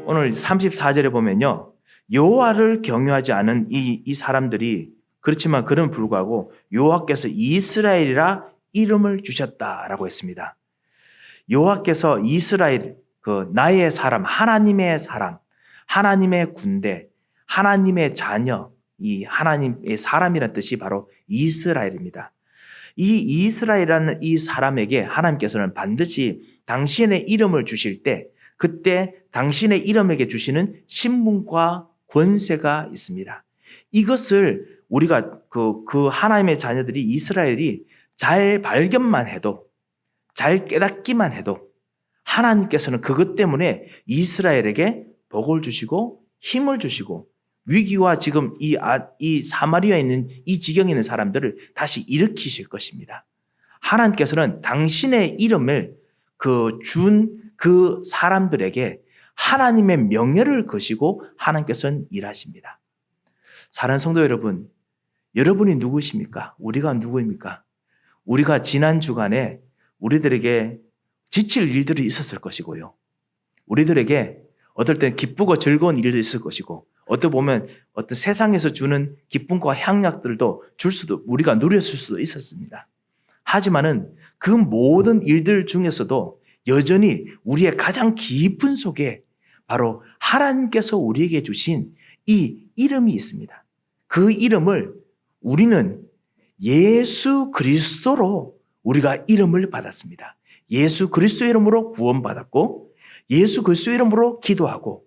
오늘 34절에 보면요, 여호와를 경유하지 않은 이 사람들이, 그렇지만 그런 불구하고 여호와께서 이스라엘이라 이름을 주셨다라고 했습니다. 여호와께서 이스라엘, 나의 사람, 하나님의 사람, 하나님의 군대, 하나님의 자녀, 이 하나님의 사람이라는 뜻이 바로 이스라엘입니다. 이 이스라엘이라는 이 사람에게 하나님께서는 반드시 당신의 이름을 주실 때, 그때 당신의 이름에게 주시는 신분과 권세가 있습니다. 이것을 우리가 그 하나님의 자녀들이, 이스라엘이 잘 발견만 해도, 잘 깨닫기만 해도 하나님께서는 그것 때문에 이스라엘에게 복을 주시고 힘을 주시고 위기와 지금 이 사마리아에 있는 이 지경에 있는 사람들을 다시 일으키실 것입니다. 하나님께서는 당신의 이름을 준 그 사람들에게 하나님의 명예를 거시고 하나님께서는 일하십니다. 사랑하는 성도 여러분, 여러분이 누구십니까? 우리가 누구입니까? 우리가 지난 주간에 우리들에게 지칠 일들이 있었을 것이고요. 우리들에게 어떨 땐 기쁘고 즐거운 일도 있을 것이고, 어떻게 보면 어떤 세상에서 주는 기쁨과 향락들도 우리가 누렸을 수도 있었습니다. 하지만은 그 모든 일들 중에서도 여전히 우리의 가장 깊은 속에 바로 하나님께서 우리에게 주신 이 이름이 있습니다. 그 이름을 우리는 예수 그리스도로 우리가 이름을 받았습니다. 예수 그리스도 이름으로 구원받았고, 예수 그리스도 이름으로 기도하고,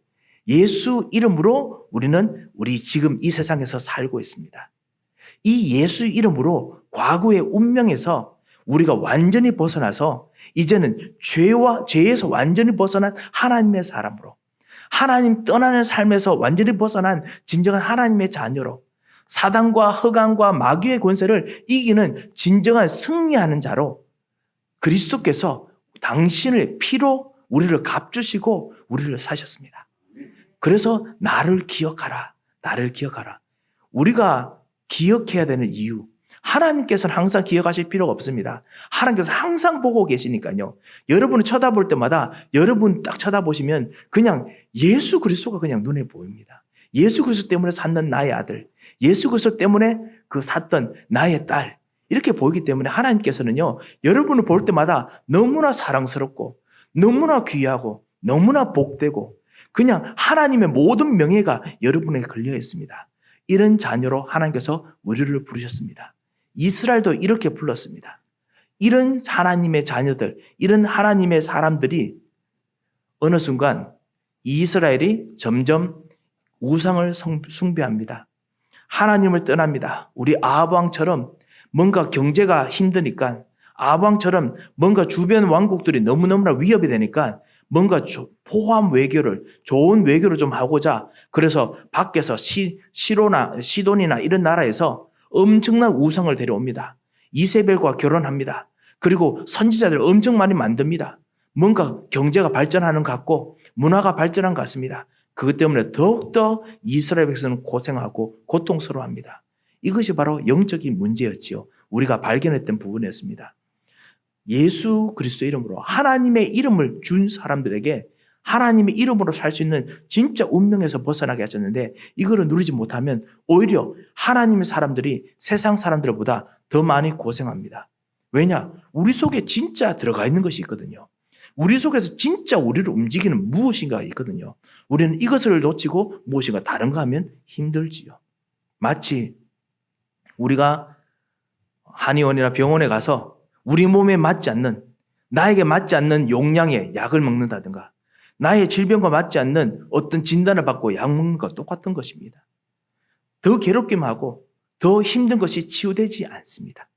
예수 이름으로 우리 지금 이 세상에서 살고 있습니다. 이 예수 이름으로 과거의 운명에서 우리가 완전히 벗어나서 이제는 죄에서 완전히 벗어난 하나님의 사람으로, 하나님 떠나는 삶에서 완전히 벗어난 진정한 하나님의 자녀로, 사단과 흑암과 마귀의 권세를 이기는 진정한 승리하는 자로 그리스도께서 당신의 피로 우리를 값주시고 우리를 사셨습니다. 그래서 나를 기억하라. 나를 기억하라. 우리가 기억해야 되는 이유, 하나님께서는 항상 기억하실 필요가 없습니다. 하나님께서 항상 보고 계시니까요. 여러분을 쳐다볼 때마다 여러분 딱 쳐다보시면 그냥 예수 그리스도가 그냥 눈에 보입니다. 예수 그리스도 때문에 샀던 나의 아들, 예수 그리스도 때문에 샀던 나의 딸, 이렇게 보이기 때문에 하나님께서는요, 여러분을 볼 때마다 너무나 사랑스럽고 너무나 귀하고 너무나 복되고 그냥 하나님의 모든 명예가 여러분에게 걸려 있습니다. 이런 자녀로 하나님께서 우리를 부르셨습니다. 이스라엘도 이렇게 불렀습니다. 이런 하나님의 자녀들, 이런 하나님의 사람들이 어느 순간 이스라엘이 점점 우상을 숭배합니다. 하나님을 떠납니다. 우리 아합 왕처럼 뭔가 경제가 힘드니까, 아합 왕처럼 뭔가 주변 왕국들이 너무너무나 위협이 되니까 뭔가 포함 외교를, 좋은 외교를 좀 하고자, 그래서 밖에서 시돈이나 이런 나라에서 엄청난 우상을 데려옵니다. 이세벨과 결혼합니다. 그리고 선지자들 엄청 많이 만듭니다. 뭔가 경제가 발전하는 것 같고 문화가 발전한 것 같습니다. 그것 때문에 더욱더 이스라엘 백성은 고생하고 고통스러워합니다. 이것이 바로 영적인 문제였지요. 우리가 발견했던 부분이었습니다. 예수 그리스도 이름으로 하나님의 이름을 준 사람들에게 하나님의 이름으로 살 수 있는 진짜 운명에서 벗어나게 하셨는데, 이거를 누리지 못하면 오히려 하나님의 사람들이 세상 사람들보다 더 많이 고생합니다. 왜냐? 우리 속에 진짜 들어가 있는 것이 있거든요. 우리 속에서 진짜 우리를 움직이는 무엇인가가 있거든요. 우리는 이것을 놓치고 무엇인가 다른 거 하면 힘들지요. 마치 우리가 한의원이나 병원에 가서 우리 몸에 맞지 않는, 나에게 맞지 않는 용량의 약을 먹는다든가, 나의 질병과 맞지 않는 어떤 진단을 받고 약 먹는 것과 똑같은 것입니다. 더 괴롭기만 하고 더 힘든 것이 치유되지 않습니다.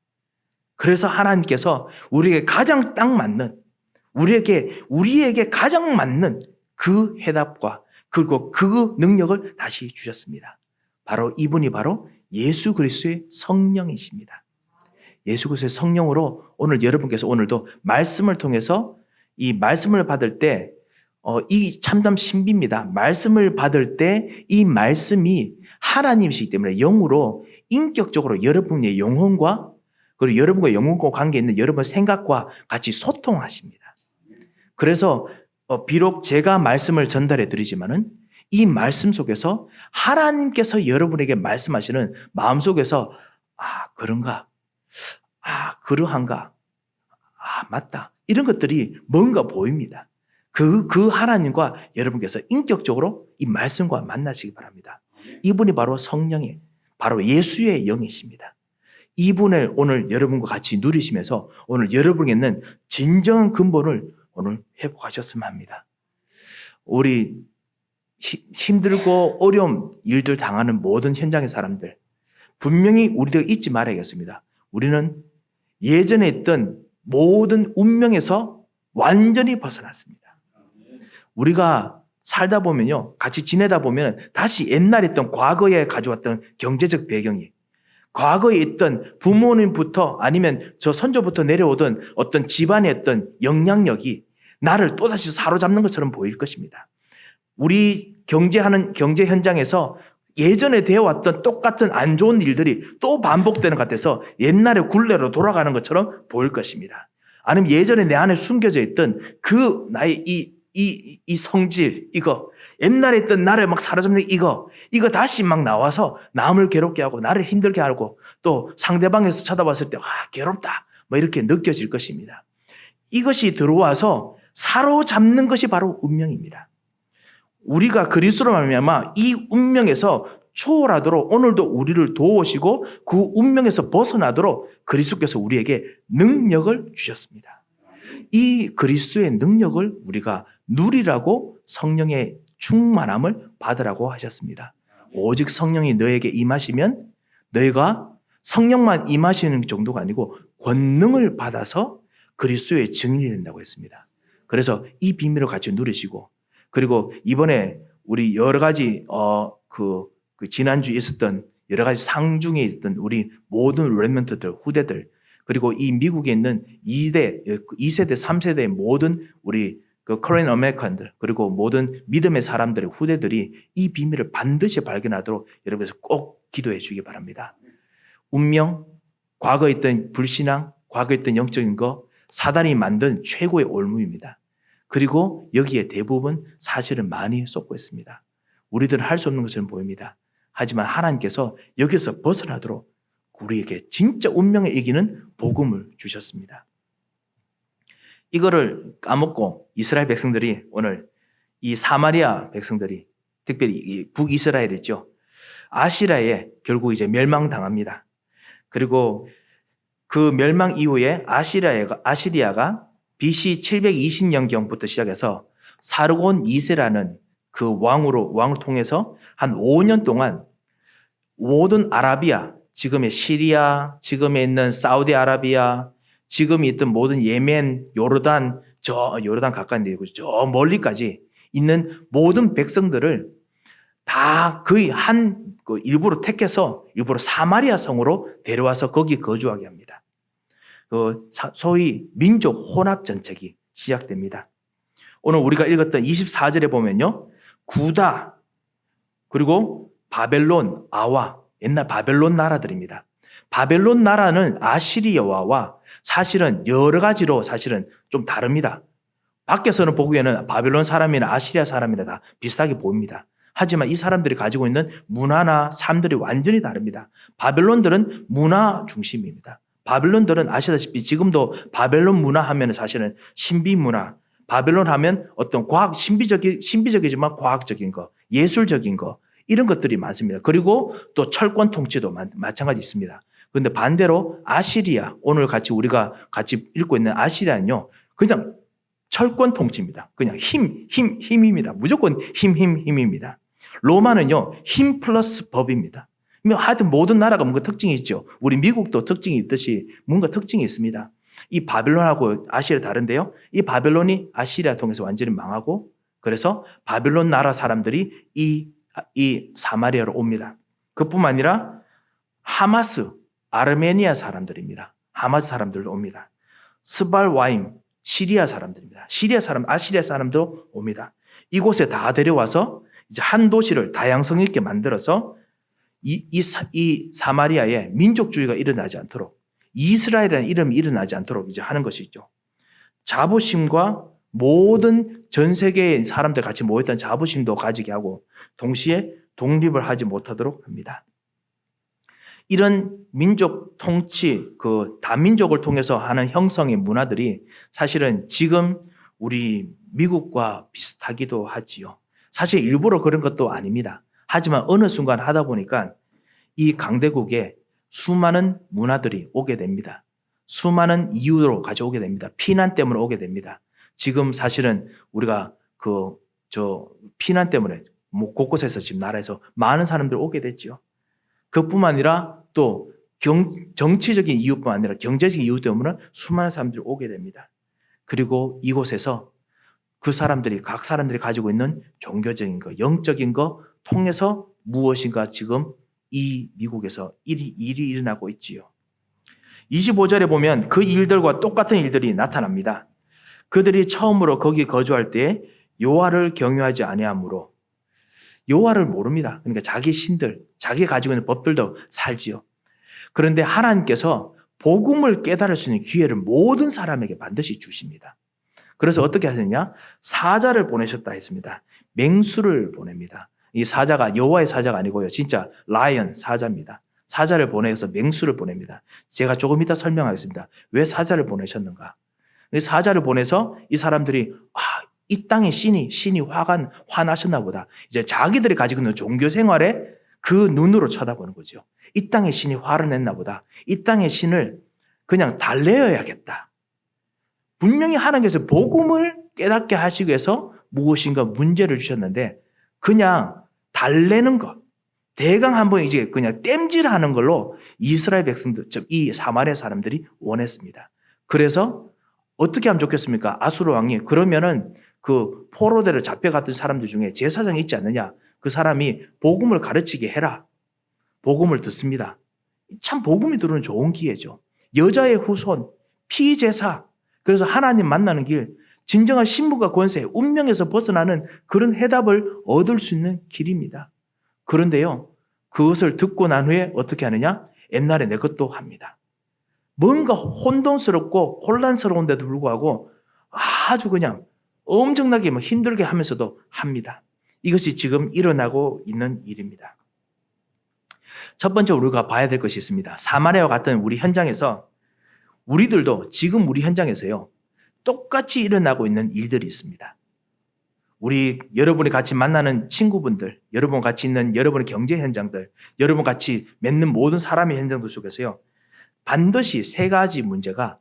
그래서 하나님께서 우리에게 가장 딱 맞는, 우리에게 가장 맞는 그 해답과 그리고 그 능력을 다시 주셨습니다. 바로 이분이 바로 예수 그리스도의 성령이십니다. 예수 그리스도의 성령으로 오늘 여러분께서 오늘도 말씀을 통해서 이 말씀을 받을 때 이 참담 신비입니다. 말씀을 받을 때 이 말씀이 하나님이시기 때문에 영으로 인격적으로 여러분의 영혼과, 그리고 여러분과 영혼과 관계 있는 여러분의 생각과 같이 소통하십니다. 그래서 비록 제가 말씀을 전달해 드리지만은 이 말씀 속에서 하나님께서 여러분에게 말씀하시는 마음속에서 그런가? 그러한가? 맞다. 이런 것들이 뭔가 보입니다. 그 하나님과 여러분께서 인격적으로 이 말씀과 만나시기 바랍니다. 이분이 바로 성령의, 바로 예수의 영이십니다. 이분을 오늘 여러분과 같이 누리시면서 오늘 여러분에 있는 진정한 근본을 오늘 회복하셨으면 합니다. 우리 힘들고 어려운 일들 당하는 모든 현장의 사람들, 분명히 우리들 잊지 말아야겠습니다. 우리는 예전에 있던 모든 운명에서 완전히 벗어났습니다. 우리가 살다 보면요, 같이 지내다 보면 다시 옛날에 있던 과거에 가져왔던 경제적 배경이, 과거에 있던 부모님부터 아니면 저 선조부터 내려오던 어떤 집안의 어떤 영향력이 나를 또다시 사로잡는 것처럼 보일 것입니다. 우리 경제 현장에서 예전에 되어왔던 똑같은 안 좋은 일들이 또 반복되는 것 같아서 옛날에 굴레로 돌아가는 것처럼 보일 것입니다. 아니면 예전에 내 안에 숨겨져 있던 그 나의 이 성질, 이거, 옛날에 있던 나를 막 사로잡는 이거 다시 막 나와서 남을 괴롭게 하고 나를 힘들게 하고 또 상대방에서 쳐다봤을 때, 괴롭다. 뭐 이렇게 느껴질 것입니다. 이것이 들어와서 사로잡는 것이 바로 운명입니다. 우리가 그리스도로 말미암아 이 운명에서 초월하도록 오늘도 우리를 도우시고 그 운명에서 벗어나도록 그리스도께서 우리에게 능력을 주셨습니다. 이 그리스도의 능력을 우리가 누리라고 성령의 충만함을 받으라고 하셨습니다. 오직 성령이 너에게 임하시면 너희가 성령만 임하시는 정도가 아니고 권능을 받아서 그리스도의 증인이 된다고 했습니다. 그래서 이 비밀을 같이 누리시고, 그리고 이번에 우리 여러 가지 그 지난주에 있었던 여러 가지 상중에 있었던 우리 모든 렘넌트들, 후대들, 그리고 이 미국에 있는 2세대, 3세대의 모든 우리 코리안 아메리칸들, 그리고 모든 믿음의 사람들의 후대들이 이 비밀을 반드시 발견하도록 여러분께서 꼭 기도해 주기 바랍니다. 운명, 과거에 있던 불신앙, 과거에 있던 영적인 거, 사단이 만든 최고의 올무입니다. 그리고 여기에 대부분 사실은 많이 쏟고 있습니다. 우리들은 할 수 없는 것처럼 보입니다. 하지만 하나님께서 여기서 벗어나도록 우리에게 진짜 운명에 이기는 복음을 주셨습니다. 이거를 까먹고 이스라엘 백성들이 오늘 이 사마리아 백성들이, 특별히 이 북이스라엘이죠, 아시라에 결국 이제 멸망당합니다. 그리고 그 멸망 이후에 아시리아가 BC 720년경부터 시작해서 사르곤 2세라는 그 왕을 통해서 한 5년 동안 모든 아라비아, 지금의 시리아, 지금에 있는 사우디아라비아, 지금 있던 모든 예멘, 요르단, 요르단 가까이 있고 저 멀리까지 있는 모든 백성들을 다 거의 일부러 택해서 일부러 사마리아 성으로 데려와서 거기 거주하게 합니다. 소위 민족 혼합 정책이 시작됩니다. 오늘 우리가 읽었던 24절에 보면요, 구다, 그리고 바벨론, 아와, 옛날 바벨론 나라들입니다. 바벨론 나라는 아시리아와 사실은 여러 가지로 사실은 좀 다릅니다. 밖에서는 보기에는 바벨론 사람이나 아시리아 사람이나 다 비슷하게 보입니다. 하지만 이 사람들이 가지고 있는 문화나 삶들이 완전히 다릅니다. 바벨론들은 문화 중심입니다. 바벨론들은 아시다시피 지금도 바벨론 문화 하면 사실은 신비 문화, 바벨론 하면 어떤 신비적이지만 과학적인 거, 예술적인 거, 이런 것들이 많습니다. 그리고 또 철권 통치도 마찬가지 있습니다. 그런데 반대로 아시리아, 오늘 우리가 같이 읽고 있는 아시리아는요, 그냥 철권 통치입니다. 그냥 힘입니다. 무조건 힘입니다. 로마는요, 힘 플러스 법입니다. 하여튼 모든 나라가 뭔가 특징이 있죠. 우리 미국도 특징이 있듯이 뭔가 특징이 있습니다. 이 바벨론하고 아시리아 다른데요, 이 바벨론이 아시리아 통해서 완전히 망하고, 그래서 바벨론 나라 사람들이 이 사마리아로 옵니다. 그뿐만 아니라 하마스, 아르메니아 사람들입니다. 하마스 사람들도 옵니다. 스발와임, 시리아 사람들입니다. 아시리아 사람도 옵니다. 이곳에 다 데려와서 이제 한 도시를 다양성 있게 만들어서 이 사마리아에 민족주의가 일어나지 않도록, 이스라엘이라는 이름이 일어나지 않도록 이제 하는 것이죠. 자부심과 모든 전 세계의 사람들 같이 모였던 자부심도 가지게 하고 동시에 독립을 하지 못하도록 합니다. 이런 민족 통치, 그 다민족을 통해서 하는 형성의 문화들이 사실은 지금 우리 미국과 비슷하기도 하지요. 사실 일부러 그런 것도 아닙니다. 하지만 어느 순간 하다 보니까 이 강대국에 수많은 문화들이 오게 됩니다. 수많은 이유로 가져오게 됩니다. 피난 때문에 오게 됩니다. 지금 사실은 우리가 피난 때문에 뭐 곳곳에서 지금 나라에서 많은 사람들 오게 됐죠. 그뿐만 아니라 또 정치적인 이유뿐만 아니라 경제적인 이유 때문에 수많은 사람들이 오게 됩니다. 그리고 이곳에서 그 사람들이 각 사람들이 가지고 있는 종교적인 거, 영적인 거 통해서 무엇인가 지금 이 미국에서 일이 일어나고 있지요. 25절에 보면 그 일들과 똑같은 일들이 나타납니다. 그들이 처음으로 거기 거주할 때 여호와를 경유하지 아니하므로 여호와를 모릅니다. 그러니까 자기 신들, 자기가 가지고 있는 법들도 살지요. 그런데 하나님께서 복음을 깨달을 수 있는 기회를 모든 사람에게 반드시 주십니다. 그래서 어떻게 하셨냐? 사자를 보내셨다 했습니다. 맹수를 보냅니다. 이 사자가 여호와의 사자가 아니고요. 진짜 라이언 사자입니다. 사자를 보내서 맹수를 보냅니다. 제가 조금 이따 설명하겠습니다. 왜 사자를 보내셨는가? 사자를 보내서 이 사람들이 이 땅의 신이 화나셨나 보다. 이제 자기들이 가지고 있는 종교 생활에 그 눈으로 쳐다보는 거죠. 이 땅의 신이 화를 냈나 보다. 이 땅의 신을 그냥 달래어야겠다. 분명히 하나님께서 복음을 깨닫게 하시기 위해서 무엇인가 문제를 주셨는데 그냥 달래는 것. 대강 한번 이제 그냥 땜질하는 걸로 이스라엘 백성들, 이 사마리아 사람들이 원했습니다. 그래서 어떻게 하면 좋겠습니까? 아수르 왕이 그러면은 그 포로대를 잡혀갔던 사람들 중에 제사장이 있지 않느냐? 그 사람이 복음을 가르치게 해라. 복음을 듣습니다. 참 복음이 들어오는 좋은 기회죠. 여자의 후손, 피제사. 그래서 하나님 만나는 길, 진정한 신분과 권세, 운명에서 벗어나는 그런 해답을 얻을 수 있는 길입니다. 그런데요, 그것을 듣고 난 후에 어떻게 하느냐? 옛날에 내 것도 합니다. 뭔가 혼돈스럽고 혼란스러운데도 불구하고 아주 그냥 엄청나게 힘들게 하면서도 합니다. 이것이 지금 일어나고 있는 일입니다. 첫 번째 우리가 봐야 될 것이 있습니다. 사마리아와 같은 우리 현장에서 우리들도 지금 우리 현장에서요. 똑같이 일어나고 있는 일들이 있습니다. 여러분이 같이 만나는 친구분들, 여러분 같이 있는 여러분의 경제 현장들, 여러분 같이 맺는 모든 사람의 현장들 속에서요. 반드시 세 가지 문제가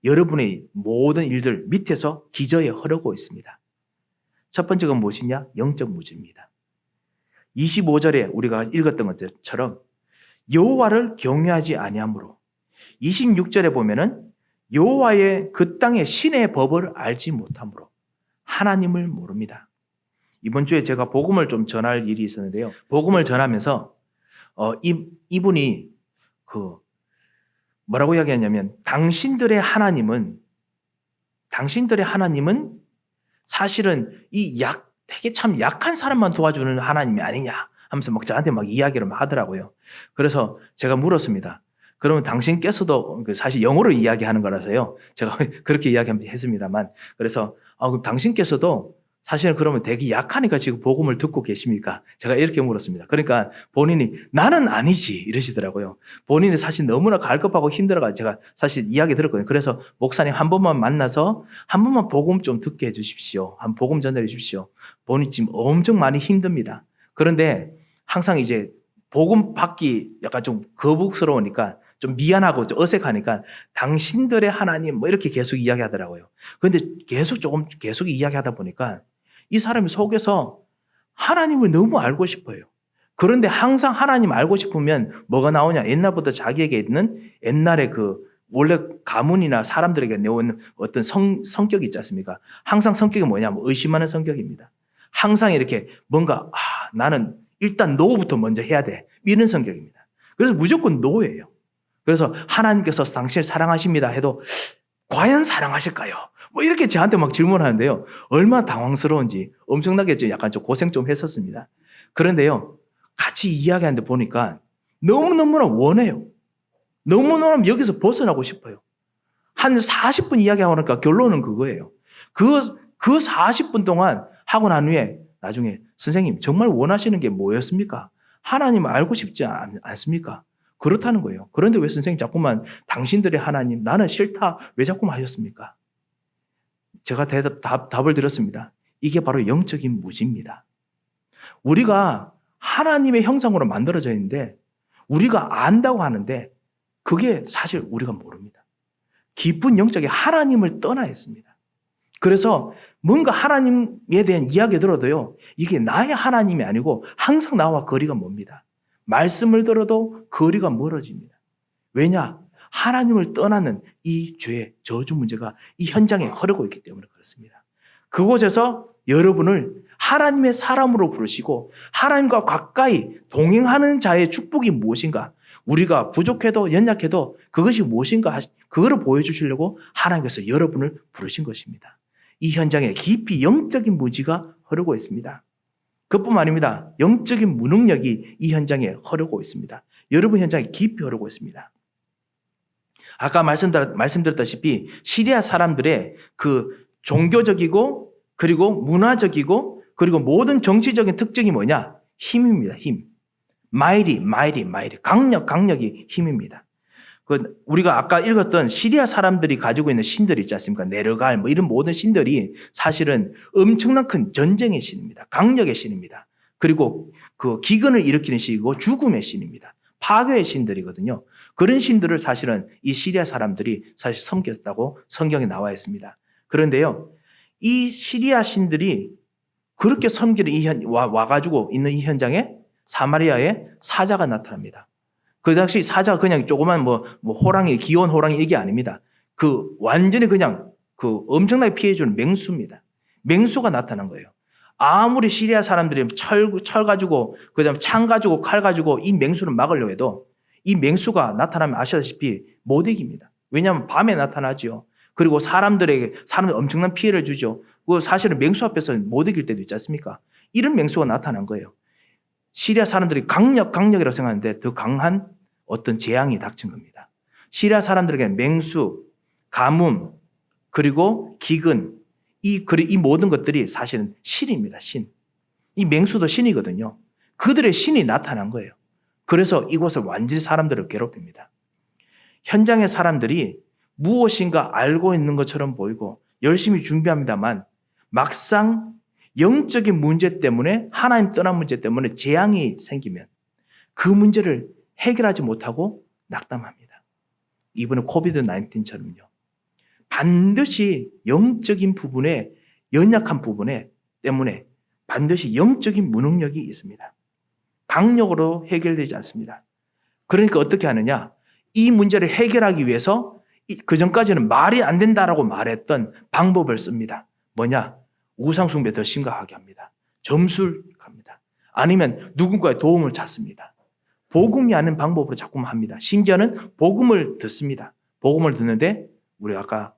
여러분의 모든 일들 밑에서 기저에 흐르고 있습니다. 첫 번째가 무엇이냐? 영적 무지입니다. 25절에 우리가 읽었던 것처럼 여호와를 경외하지 아니하므로 26절에 보면은 여호와의 그 땅의 신의 법을 알지 못하므로 하나님을 모릅니다. 이번 주에 제가 복음을 좀 전할 일이 있었는데요. 복음을 전하면서 이분이 뭐라고 이야기하냐면 당신들의 하나님은 사실은 되게 참 약한 사람만 도와주는 하나님이 아니냐 하면서 저한테 이야기를 하더라고요. 그래서 제가 물었습니다. 그러면 당신께서도 사실 영어로 이야기하는 거라서요. 제가 그렇게 이야기했습니다만 그래서 그럼 당신께서도 사실은 그러면 되게 약하니까 지금 복음을 듣고 계십니까? 제가 이렇게 물었습니다. 그러니까 본인이 나는 아니지 이러시더라고요. 본인이 사실 너무나 갈급하고 힘들어가지고 제가 사실 이야기 들었거든요. 그래서 목사님 한 번만 만나서 한 번만 복음 좀 듣게 해주십시오. 한 복음 전달해 주십시오. 본인이 지금 엄청 많이 힘듭니다. 그런데 항상 이제 복음 받기 약간 좀 거북스러우니까 좀 미안하고 좀 어색하니까 당신들의 하나님 이렇게 계속 이야기하더라고요. 그런데 계속 이야기하다 보니까 이 사람이 속에서 하나님을 너무 알고 싶어요. 그런데 항상 하나님 알고 싶으면 뭐가 나오냐? 옛날부터 자기에게 있는 옛날에 원래 가문이나 사람들에게 내오는 어떤 성격이 있지 않습니까? 항상 성격이 뭐냐면 의심하는 성격입니다. 항상 이렇게 뭔가 나는 일단 노부터 먼저 해야 돼. 이런 성격입니다. 그래서 무조건 노예요. 그래서 하나님께서 당신을 사랑하십니다 해도 과연 사랑하실까요? 이렇게 저한테 질문하는데요. 얼마나 당황스러운지 엄청나게 약간 좀 고생 좀 했었습니다. 그런데요. 같이 이야기하는데 보니까 너무너무나 원해요. 너무너무 여기서 벗어나고 싶어요. 한 40분 이야기하고 나니까 결론은 그거예요. 그 그 40분 동안 하고 난 후에 나중에 선생님 정말 원하시는 게 뭐였습니까? 하나님 알고 싶지 않습니까? 그렇다는 거예요. 그런데 왜 선생님 자꾸만 당신들의 하나님 나는 싫다 왜 자꾸만 하셨습니까? 제가 답을 드렸습니다. 이게 바로 영적인 무지입니다. 우리가 하나님의 형상으로 만들어져 있는데 우리가 안다고 하는데 그게 사실 우리가 모릅니다. 깊은 영적인 하나님을 떠나 있습니다. 그래서 뭔가 하나님에 대한 이야기 들어도요, 이게 나의 하나님이 아니고 항상 나와 거리가 멉니다. 말씀을 들어도 거리가 멀어집니다. 왜냐? 하나님을 떠나는 이 죄, 저주 문제가 이 현장에 흐르고 있기 때문에 그렇습니다. 그곳에서 여러분을 하나님의 사람으로 부르시고 하나님과 가까이 동행하는 자의 축복이 무엇인가? 우리가 부족해도 연약해도 그것이 무엇인가? 그거를 보여주시려고 하나님께서 여러분을 부르신 것입니다. 이 현장에 깊이 영적인 무지가 흐르고 있습니다. 그뿐만 아닙니다. 영적인 무능력이 이 현장에 흐르고 있습니다. 여러분 현장에 깊이 흐르고 있습니다. 아까 말씀드렸다시피 시리아 사람들의 그 종교적이고 그리고 문화적이고 그리고 모든 정치적인 특징이 뭐냐? 힘입니다. 힘. 마일이 강력이 힘입니다. 우리가 아까 읽었던 시리아 사람들이 가지고 있는 신들 있지 않습니까? 네르갈 이런 모든 신들이 사실은 엄청난 큰 전쟁의 신입니다. 강력의 신입니다. 그리고 그 기근을 일으키는 신이고 죽음의 신입니다. 파괴의 신들이거든요. 그런 신들을 사실은 이 시리아 사람들이 사실 섬겼다고 성경에 나와 있습니다. 그런데요, 이 시리아 신들이 그렇게 섬기는 와가지고 있는 이 현장에 사마리아에 사자가 나타납니다. 그 당시 사자가 그냥 조그만 호랑이, 귀여운 호랑이 이게 아닙니다. 완전히 그냥 엄청나게 피해주는 맹수입니다. 맹수가 나타난 거예요. 아무리 시리아 사람들이 철 가지고, 그 다음에 창 가지고, 칼 가지고 이 맹수를 막으려고 해도 이 맹수가 나타나면 아시다시피 못 이깁니다. 왜냐하면 밤에 나타나죠. 그리고 사람들에게 엄청난 피해를 주죠. 사실은 맹수 앞에서는 못 이길 때도 있지 않습니까? 이런 맹수가 나타난 거예요. 시리아 사람들이 강력이라고 생각하는데 더 강한 어떤 재앙이 닥친 겁니다. 시리아 사람들에게 맹수, 가뭄, 그리고 기근, 이 모든 것들이 사실은 신입니다. 신. 이 맹수도 신이거든요. 그들의 신이 나타난 거예요. 그래서 이곳을 완전히 사람들을 괴롭힙니다. 현장의 사람들이 무엇인가 알고 있는 것처럼 보이고 열심히 준비합니다만 막상 영적인 문제 때문에 하나님 떠난 문제 때문에 재앙이 생기면 그 문제를 해결하지 못하고 낙담합니다. 이번에 코비드-19처럼요. 반드시 영적인 부분에 연약한 부분에 때문에 반드시 영적인 무능력이 있습니다. 강력으로 해결되지 않습니다. 그러니까 어떻게 하느냐? 이 문제를 해결하기 위해서 그전까지는 말이 안 된다라고 말했던 방법을 씁니다. 뭐냐? 우상숭배 더 심각하게 합니다. 점술 갑니다. 아니면 누군가의 도움을 찾습니다. 복음이 아닌 방법으로 자꾸만 합니다. 심지어는 복음을 듣습니다. 복음을 듣는데 우리가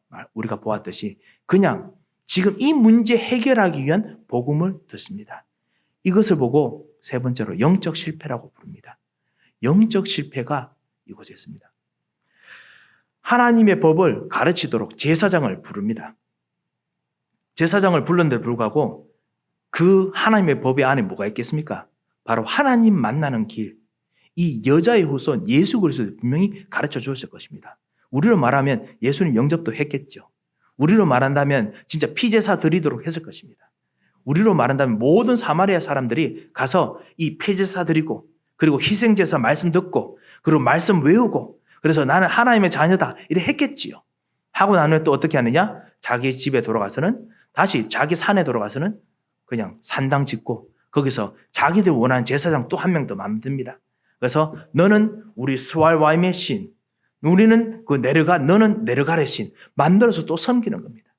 보았듯이 그냥 지금 이 문제 해결하기 위한 복음을 듣습니다. 이것을 보고 세 번째로 영적 실패라고 부릅니다. 영적 실패가 이곳에 있습니다. 하나님의 법을 가르치도록 제사장을 부릅니다. 제사장을 불렀는데 불구하고 그 하나님의 법의 안에 뭐가 있겠습니까? 바로 하나님 만나는 길. 이 여자의 후손 예수 그리스도 분명히 가르쳐 주었을 것입니다. 우리로 말하면 예수님 영접도 했겠죠. 우리로 말한다면 진짜 피제사 드리도록 했을 것입니다. 우리로 말한다면 모든 사마리아 사람들이 가서 이 피제사 드리고 그리고 희생제사 말씀 듣고 그리고 말씀 외우고 그래서 나는 하나님의 자녀다 이래 했겠지요. 하고 난 후에 또 어떻게 하느냐? 자기 집에 돌아가서는 다시 자기 산에 돌아가서는 그냥 산당 짓고 거기서 자기들 원하는 제사장 또 한 명 더 만듭니다. 그래서 너는 우리 스왈와임의 신, 우리는 너는 네르갈의 신 만들어서 또 섬기는 겁니다.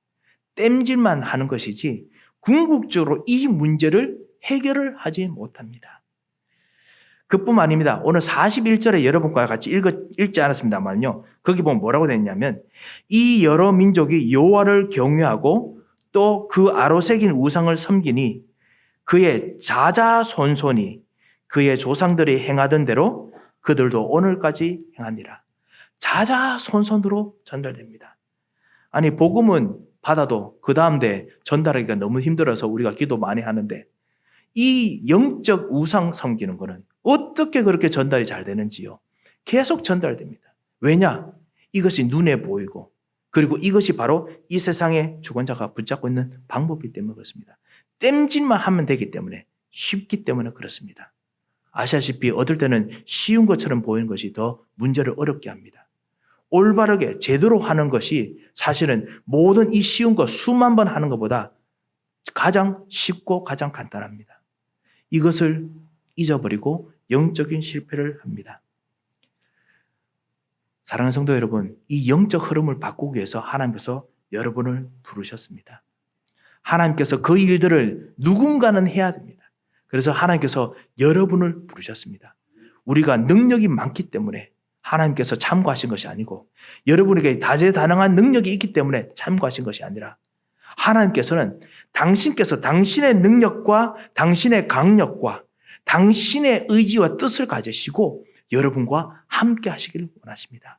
땜질만 하는 것이지 궁극적으로 이 문제를 해결을 하지 못합니다. 그뿐만 아닙니다. 오늘 41절에 여러분과 같이 읽지 않았습니다만요. 거기 보면 뭐라고 되어 있냐면 이 여러 민족이 여호와를 경외하고 또 그 아로새긴 우상을 섬기니 그의 자자손손이 그의 조상들이 행하던 대로 그들도 오늘까지 행하니라. 자자손손으로 전달됩니다. 아니 복음은 받아도 그 다음 대 전달하기가 너무 힘들어서 우리가 기도 많이 하는데 이 영적 우상 섬기는 거는 어떻게 그렇게 전달이 잘 되는지요? 계속 전달됩니다. 왜냐? 이것이 눈에 보이고 그리고 이것이 바로 이 세상의 주권자가 붙잡고 있는 방법이기 때문에 그렇습니다. 땜질만 하면 되기 때문에 쉽기 때문에 그렇습니다. 아시다시피 어떨 때는 쉬운 것처럼 보이는 것이 더 문제를 어렵게 합니다. 올바르게 제대로 하는 것이 사실은 모든 이 쉬운 거 수만 번 하는 것보다 가장 쉽고 가장 간단합니다. 이것을 잊어버리고 영적인 실패를 합니다. 사랑하는 성도 여러분, 이 영적 흐름을 바꾸기 위해서 하나님께서 여러분을 부르셨습니다. 하나님께서 그 일들을 누군가는 해야 됩니다. 그래서 하나님께서 여러분을 부르셨습니다. 우리가 능력이 많기 때문에 하나님께서 참고하신 것이 아니고 여러분에게 다재다능한 능력이 있기 때문에 참고하신 것이 아니라 하나님께서는 당신께서 당신의 능력과 당신의 강력과 당신의 의지와 뜻을 가지시고 여러분과 함께 하시기를 원하십니다.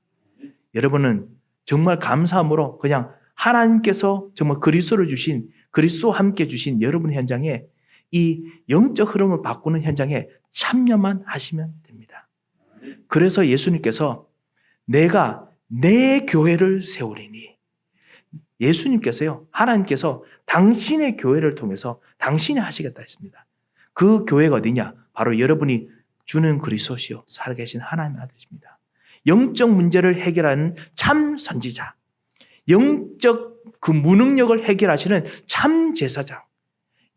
여러분은 정말 감사함으로 그냥 하나님께서 정말 그리스도를 주신 그리스도와 함께 주신 여러분 현장에 이 영적 흐름을 바꾸는 현장에 참여만 하시면 됩니다. 그래서 예수님께서 내가 내 교회를 세우리니 예수님께서요, 하나님께서 당신의 교회를 통해서 당신이 하시겠다 했습니다. 그 교회가 어디냐? 바로 여러분이 주는 그리스도시요 살아계신 하나님의 아들입니다. 영적 문제를 해결하는 참 선지자, 영적 그 무능력을 해결하시는 참 제사장,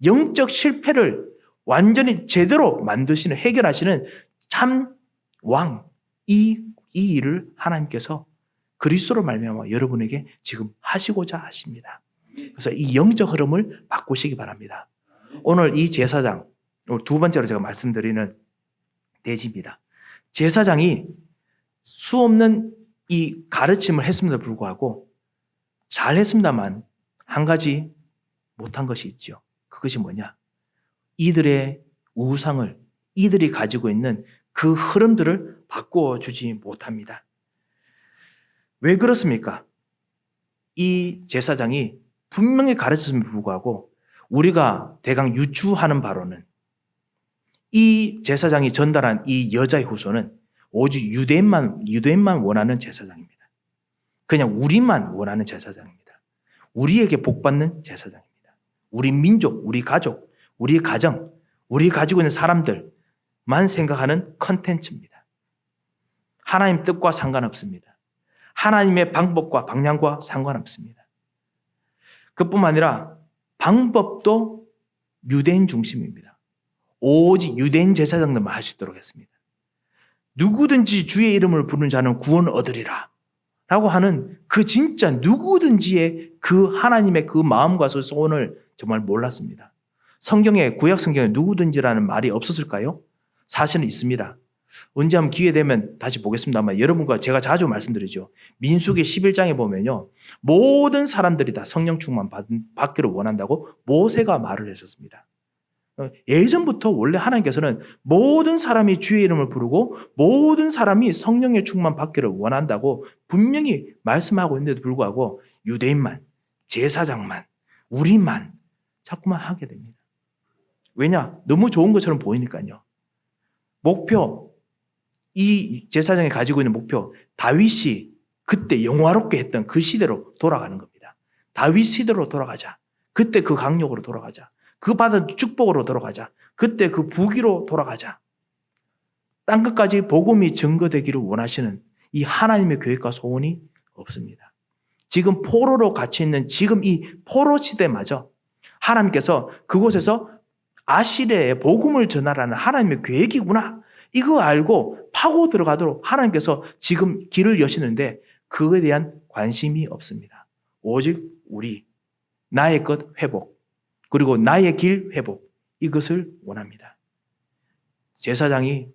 영적 실패를 완전히 제대로 만드시는 해결하시는 참 왕, 이 일을 하나님께서 그리스도로 말미암아 여러분에게 지금 하시고자 하십니다. 그래서 이 영적 흐름을 바꾸시기 바랍니다. 오늘 이 제사장, 두 번째로 제가 말씀드리는 대지입니다. 제사장이 수없는 이 가르침을 했음에도 불구하고 잘했습니다만 한 가지 못한 것이 있죠. 그것이 뭐냐? 이들의 우상을, 이들이 가지고 있는 그 흐름들을 바꾸어 주지 못합니다. 왜 그렇습니까? 이 제사장이 분명히 가르쳤음에도 불구하고 우리가 대강 유추하는 바로는 이 제사장이 전달한 이 여자의 후손은 오직 유대인만 원하는 제사장입니다. 그냥 우리만 원하는 제사장입니다. 우리에게 복받는 제사장입니다. 우리 민족, 우리 가족, 우리 가정, 우리 가지고 있는 사람들만 생각하는 컨텐츠입니다. 하나님 뜻과 상관없습니다. 하나님의 방법과 방향과 상관없습니다. 그뿐만 아니라 방법도 유대인 중심입니다. 오직 유대인 제사장들만 할 수 있도록 했습니다. 누구든지 주의 이름을 부르는 자는 구원 얻으리라 라고 하는 그 진짜 누구든지의 그 하나님의 그 마음과 소원을 정말 몰랐습니다. 성경에, 구약 성경에 누구든지라는 말이 없었을까요? 사실은 있습니다. 언제 한번 기회 되면 다시 보겠습니다만 여러분과 제가 자주 말씀드리죠. 민수기 11장에 보면요, 모든 사람들이 다 성령 충만 받기를 원한다고 모세가 말을 했었습니다. 예전부터 원래 하나님께서는 모든 사람이 주의 이름을 부르고 모든 사람이 성령의 충만 받기를 원한다고 분명히 말씀하고 있는데도 불구하고 유대인만, 제사장만, 우리만 자꾸만 하게 됩니다. 왜냐? 너무 좋은 것처럼 보이니까요. 목표, 이 제사장이 가지고 있는 목표, 다윗이 그때 영화롭게 했던 그 시대로 돌아가는 겁니다. 다윗 시대로 돌아가자. 그때 그 강력으로 돌아가자. 그 받은 축복으로 돌아가자. 그때 그 부귀로 돌아가자. 땅끝까지 복음이 증거되기를 원하시는 이 하나님의 계획과 소원이 없습니다. 지금 포로로 갇혀 있는 지금 이 포로 시대마저 하나님께서 그곳에서 아시리아의 복음을 전하라는 하나님의 계획이구나. 이거 알고 파고 들어가도록 하나님께서 지금 길을 여시는데 그거에 대한 관심이 없습니다. 오직 우리, 나의 것 회복, 그리고 나의 길 회복, 이것을 원합니다. 제사장이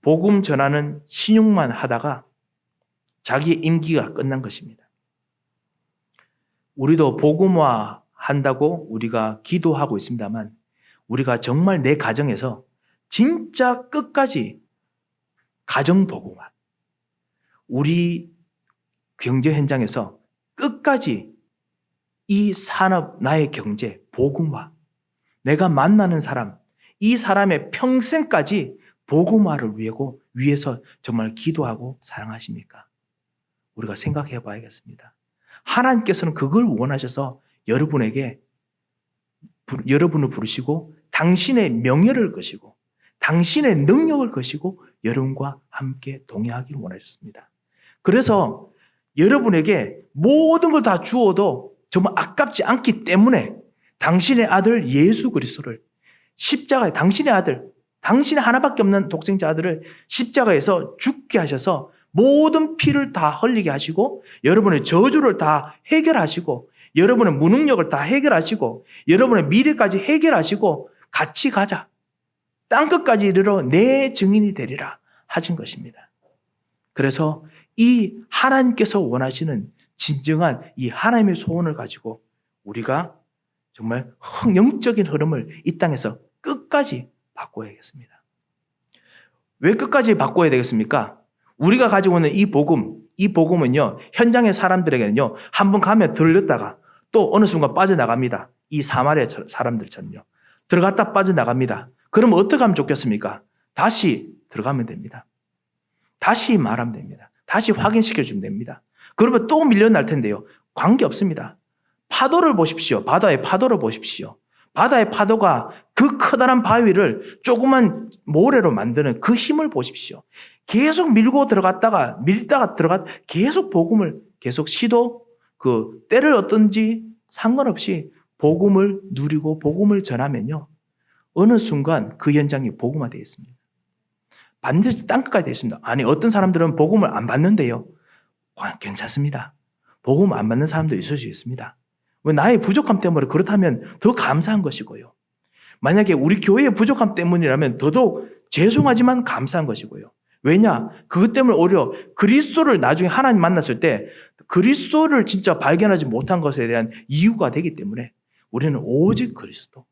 복음 전하는 신용만 하다가 자기의 임기가 끝난 것입니다. 우리도 복음화 한다고 우리가 기도하고 있습니다만 우리가 정말 내 가정에서 진짜 끝까지 가정 복음화, 우리 경제 현장에서 끝까지 이 산업, 나의 경제, 복음화, 내가 만나는 사람, 이 사람의 평생까지 복음화를 위해서 정말 기도하고 사랑하십니까? 우리가 생각해 봐야겠습니다. 하나님께서는 그걸 원하셔서 여러분을 부르시고 당신의 명예를 거시고 당신의 능력을 거시고 여러분과 함께 동행하기를 원하셨습니다. 그래서 여러분에게 모든 걸 다 주어도 정말 아깝지 않기 때문에 당신의 아들 예수 그리스도를 십자가에 당신의 아들, 당신의 하나밖에 없는 독생자 아들을 십자가에서 죽게 하셔서 모든 피를 다 흘리게 하시고 여러분의 저주를 다 해결하시고 여러분의 무능력을 다 해결하시고 여러분의 미래까지 해결하시고 같이 가자. 땅끝까지 이르러 내 증인이 되리라 하신 것입니다. 그래서 이 하나님께서 원하시는 진정한 이 하나님의 소원을 가지고 우리가 정말 영적인 흐름을 이 땅에서 끝까지 바꿔야겠습니다. 왜 끝까지 바꿔야 되겠습니까? 우리가 가지고 있는 이 복음은요, 현장의 사람들에게는요, 한번 가면 들렸다가 또 어느 순간 빠져나갑니다. 이 사마리아 사람들처럼요. 들어갔다 빠져나갑니다. 그럼 어떻게 하면 좋겠습니까? 다시 들어가면 됩니다. 다시 말하면 됩니다. 다시 확인시켜주면 됩니다. 그러면 또 밀려날 텐데요. 관계없습니다. 파도를 보십시오. 바다의 파도를 보십시오. 바다의 파도가 그 커다란 바위를 조그만 모래로 만드는 그 힘을 보십시오. 계속 밀고 들어갔다가 밀다가 계속 복음을 계속 때를 어떤지 상관없이 복음을 누리고 복음을 전하면요. 어느 순간 그 현장이 복음화되어 있습니다. 반드시 땅끝까지 되어 있습니다. 아니 어떤 사람들은 복음을 안 받는데요. 괜찮습니다. 복음 안 받는 사람도 있을 수 있습니다. 왜 나의 부족함 때문에 그렇다면 더 감사한 것이고요. 만약에 우리 교회의 부족함 때문이라면 더더욱 죄송하지만 감사한 것이고요. 왜냐? 그것 때문에 오히려 그리스도를 나중에 하나님 만났을 때 그리스도를 진짜 발견하지 못한 것에 대한 이유가 되기 때문에 우리는 오직 그리스도,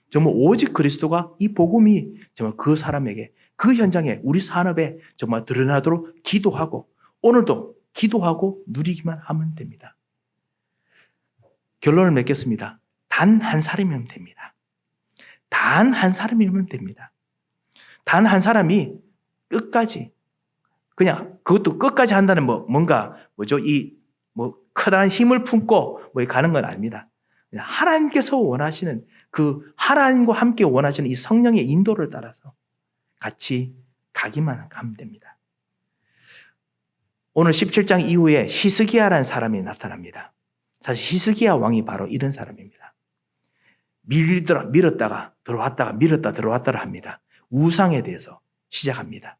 정말 오직 그리스도가 이 복음이 정말 그 사람에게 그 현장에 우리 산업에 정말 드러나도록 기도하고 오늘도 기도하고 누리기만 하면 됩니다. 결론을 맺겠습니다. 단 한 사람이면 됩니다. 단 한 사람이면 됩니다. 단 한 사람이 끝까지 그냥 그것도 끝까지 한다는 커다란 힘을 품고 가는 건 아닙니다. 하나님께서 원하시는 그 하나님과 함께 원하시는 이 성령의 인도를 따라서 같이 가기만 하면 됩니다. 오늘 17장 이후에 히스기야라는 사람이 나타납니다. 사실 히스기야 왕이 바로 이런 사람입니다. 밀었다가 들어왔다가 밀었다 들어왔다를 합니다. 우상에 대해서 시작합니다.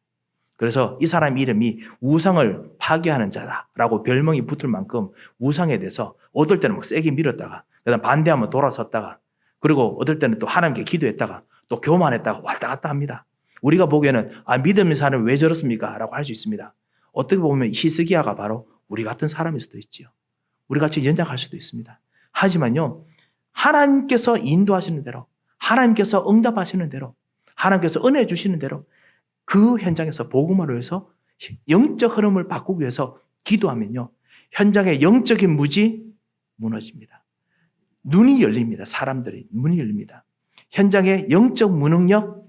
그래서 이 사람 이름이 우상을 파괴하는 자다라고 별명이 붙을 만큼 우상에 대해서 어떨 때는 세게 밀었다가 그다음 반대하면 돌아섰다가 그리고 어떨 때는 또 하나님께 기도했다가 또 교만했다가 왔다 갔다 합니다. 우리가 보기에는 믿음의 사람이 왜 저렇습니까? 라고 할 수 있습니다. 어떻게 보면 히스기야가 바로 우리 같은 사람일 수도 있지요. 우리 같이 연장할 수도 있습니다. 하지만요, 하나님께서 인도하시는 대로, 하나님께서 응답하시는 대로, 하나님께서 은혜 주시는 대로 그 현장에서 복음화를 위해서 영적 흐름을 바꾸기 위해서 기도하면요, 현장의 영적인 무지 무너집니다. 눈이 열립니다. 사람들이 눈이 열립니다. 현장의 영적 무능력,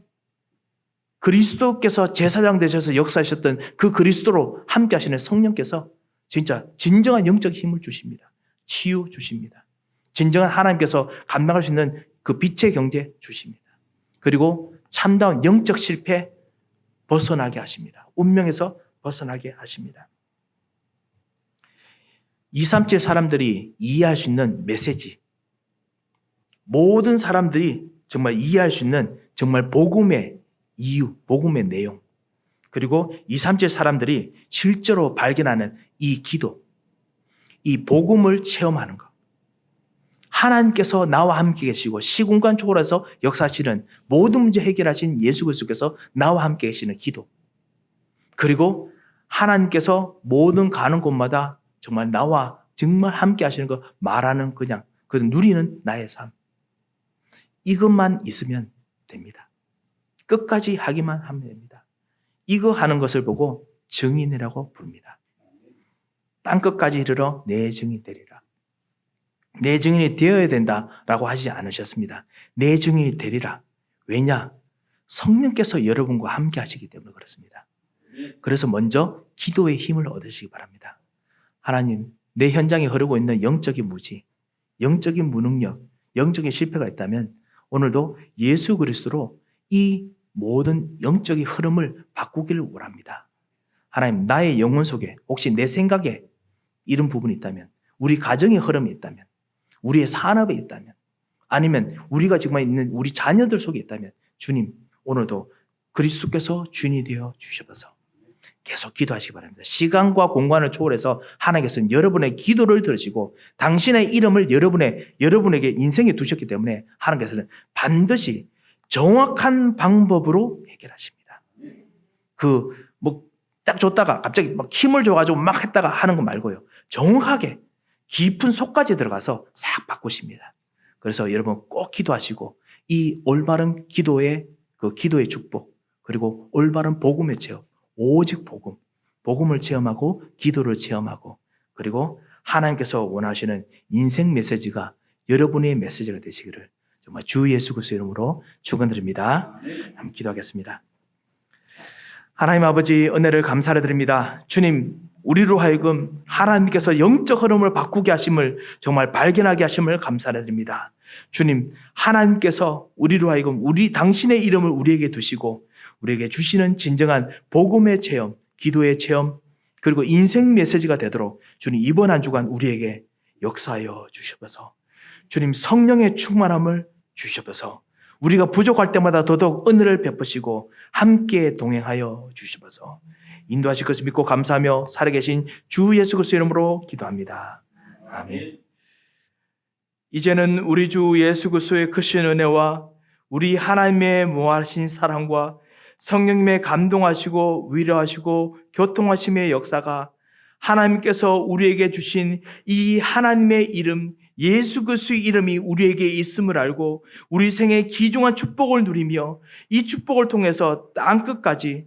그리스도께서 제사장 되셔서 역사하셨던 그 그리스도로 함께 하시는 성령께서 진짜 진정한 영적 힘을 주십니다. 치유 주십니다. 진정한 하나님께서 감당할 수 있는 그 빛의 경제 주십니다. 그리고 참다운 영적 실패 벗어나게 하십니다. 운명에서 벗어나게 하십니다. 237 사람들이 이해할 수 있는 메시지, 모든 사람들이 정말 이해할 수 있는 정말 복음의 이유, 복음의 내용, 그리고 237 사람들이 실제로 발견하는 이 기도, 이 복음을 체험하는 것, 하나님께서 나와 함께 계시고 시공간 초월해서 역사하시는 모든 문제 해결하신 예수 그리스도께서 나와 함께 계시는 기도, 그리고 하나님께서 모든 가는 곳마다 정말 나와 정말 함께 하시는 거 말하는 그냥 그 누리는 나의 삶, 이것만 있으면 됩니다. 끝까지 하기만 하면 됩니다. 이거 하는 것을 보고 증인이라고 부릅니다. 땅끝까지 이르러 내 증인 되리라. 내 증인이 되어야 된다라고 하지 않으셨습니다. 내 증인이 되리라. 왜냐? 성령께서 여러분과 함께 하시기 때문에 그렇습니다. 그래서 먼저 기도의 힘을 얻으시기 바랍니다. 하나님, 내 현장에 흐르고 있는 영적인 무지, 영적인 무능력, 영적인 실패가 있다면 오늘도 예수 그리스도로 이 모든 영적인 흐름을 바꾸기를 원합니다. 하나님, 나의 영혼 속에 혹시 내 생각에 이런 부분이 있다면, 우리 가정의 흐름이 있다면, 우리의 산업에 있다면, 아니면 우리가 정말 있는 우리 자녀들 속에 있다면, 주님, 오늘도 그리스도께서 주인이 되어 주셔서 계속 기도하시기 바랍니다. 시간과 공간을 초월해서 하나님께서는 여러분의 기도를 들으시고 당신의 이름을 여러분에게 인생에 두셨기 때문에 하나님께서는 반드시 정확한 방법으로 해결하십니다. 딱 줬다가 갑자기 막 힘을 줘가지고 막 했다가 하는 거 말고요. 정확하게 깊은 속까지 들어가서 싹 바꾸십니다. 그래서 여러분 꼭 기도하시고 이 올바른 기도의 기도의 축복, 그리고 올바른 복음의 체험, 오직 복음을 체험하고 기도를 체험하고, 그리고 하나님께서 원하시는 인생 메시지가 여러분의 메시지가 되시기를 정말 주 예수 그리스도의 이름으로 축원드립니다. 한번 기도하겠습니다. 하나님 아버지, 은혜를 감사를 드립니다. 주님, 우리로 하여금 하나님께서 영적 흐름을 바꾸게 하심을 정말 발견하게 하심을 감사를 드립니다. 주님, 하나님께서 우리로 하여금 당신의 이름을 우리에게 두시고 우리에게 주시는 진정한 복음의 체험, 기도의 체험, 그리고 인생 메시지가 되도록 주님 이번 한 주간 우리에게 역사하여 주셔서 주님 성령의 충만함을 주셔서 우리가 부족할 때마다 더더욱 은혜를 베푸시고 함께 동행하여 주셔서 인도하실 것을 믿고 감사하며 살아계신 주 예수 그리스도 이름으로 기도합니다. 아멘. 이제는 우리 주 예수 그리스도의 크신 은혜와 우리 하나님의 무한하신 사랑과 성령님의 감동하시고 위로하시고 교통하심의 역사가 하나님께서 우리에게 주신 이 하나님의 이름 예수 그리스도의 이름이 우리에게 있음을 알고 우리 생에 귀중한 축복을 누리며 이 축복을 통해서 땅끝까지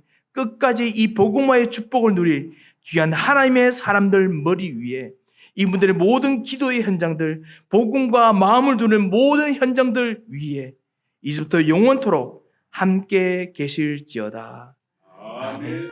이 복음화의 축복을 누릴 귀한 하나님의 사람들 머리 위에 이분들의 모든 기도의 현장들, 복음과 마음을 두는 모든 현장들 위에 이제부터 영원토록 함께 계실지어다. 아멘.